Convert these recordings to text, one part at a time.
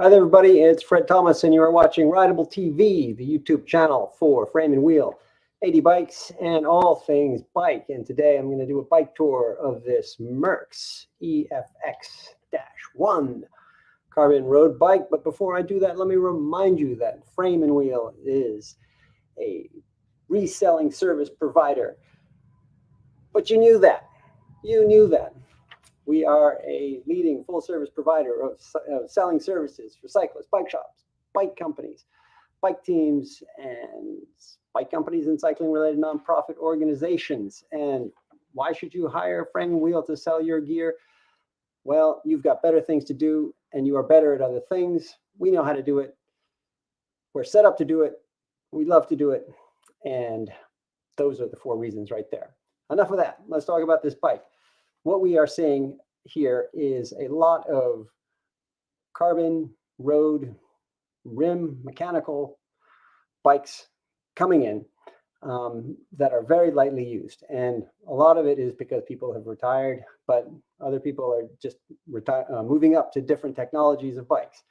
Hi there, everybody. It's Fred Thomas, and you are watching Rideable TV, the YouTube channel for Frame and Wheel, 80 bikes, and all things bike. And today I'm going to do a bike tour of this Merckx EFX-1 carbon road bike. But before I do that, let me remind you that Frame and Wheel is a reselling service provider. But you knew that. You knew that. We are a leading full-service provider of selling services for cyclists, bike shops, bike companies, bike teams, and bike companies and cycling-related nonprofit organizations. And why should you hire Frame and Wheel to sell your gear? Well, you've got better things to do, and you are better at other things. We know how to do it. We're set up to do it. We love to do it. And those are the 4 reasons right there. Enough of that. Let's talk about this bike. What we are seeing here is a lot of carbon road rim mechanical bikes coming in that are very lightly used. And a lot of it is because people have retired, but other people are just moving up to different technologies of bikes.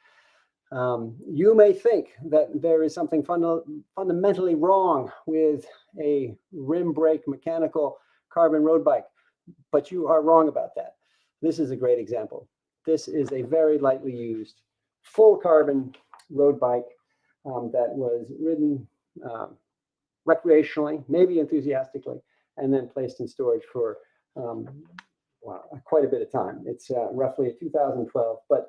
You may think that there is something fundamentally wrong with a rim brake mechanical carbon road bike, but you are wrong about that. This is a great example. This is a very lightly used full carbon road bike that was ridden recreationally, maybe enthusiastically, and then placed in storage for quite a bit of time. It's roughly a 2012, but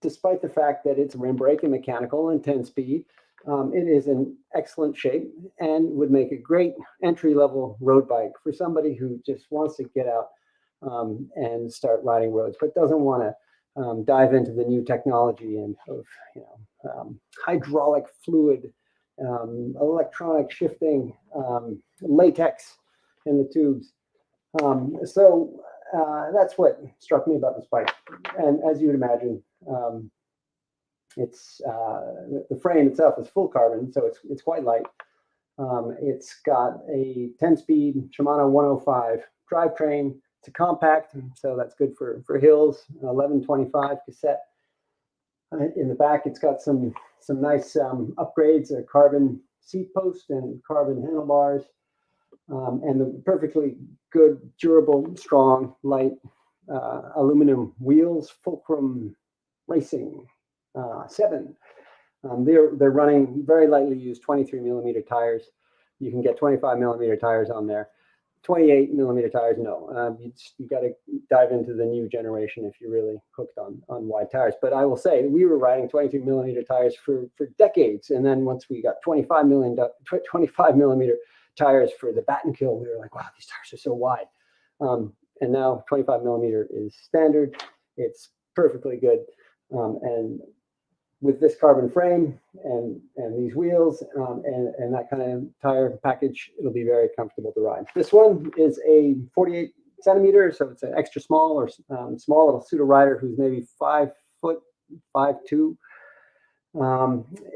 despite the fact that it's rim brake and mechanical and 10-speed, it is in excellent shape and would make a great entry-level road bike for somebody who just wants to get out and start riding roads, but doesn't want to dive into the new technology and of hydraulic fluid, electronic shifting, latex in the tubes. So that's what struck me about this bike. And as you would imagine, it's the frame itself is full carbon, so it's quite light. It's got a 10-speed Shimano 105 drivetrain. It's a compact, so that's good for hills. 1125 cassette. In the back, it's got some nice upgrades: a carbon seat post and carbon handlebars, and the perfectly good, durable, strong, light aluminum wheels. Fulcrum Racing 7. They're running very lightly used 23 millimeter tires. You can get 25 millimeter tires on there. 28 millimeter tires, no. You got to dive into the new generation if you're really hooked on wide tires. But I will say we were riding 23 millimeter tires for decades, and then once we got 25 millimeter tires for the bat and kill, we were like, wow, these tires are so wide. And now 25 millimeter is standard. It's perfectly good, and with this carbon frame and these wheels and that kind of tire package, it'll be very comfortable to ride. This one is a 48 centimeter, so it's an extra small or small. It'll suit a rider who's maybe 5 foot, 5'2".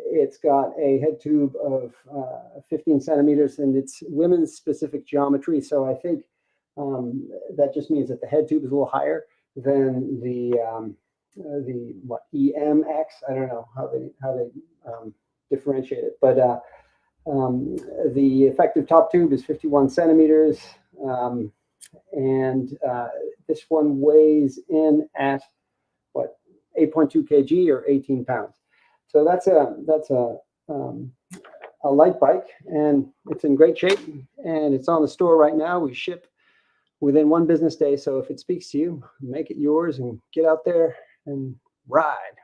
It's got a head tube of 15 centimeters, and it's women's specific geometry. So I think that just means that the head tube is a little higher than the EMX. I don't know how they differentiate it, but the effective top tube is 51 centimeters, and this one weighs in at 8.2 kg or 18 pounds. So that's a light bike, and it's in great shape, and it's on the store right now. We ship within 1 business day, so if it speaks to you, make it yours and get out there and ride.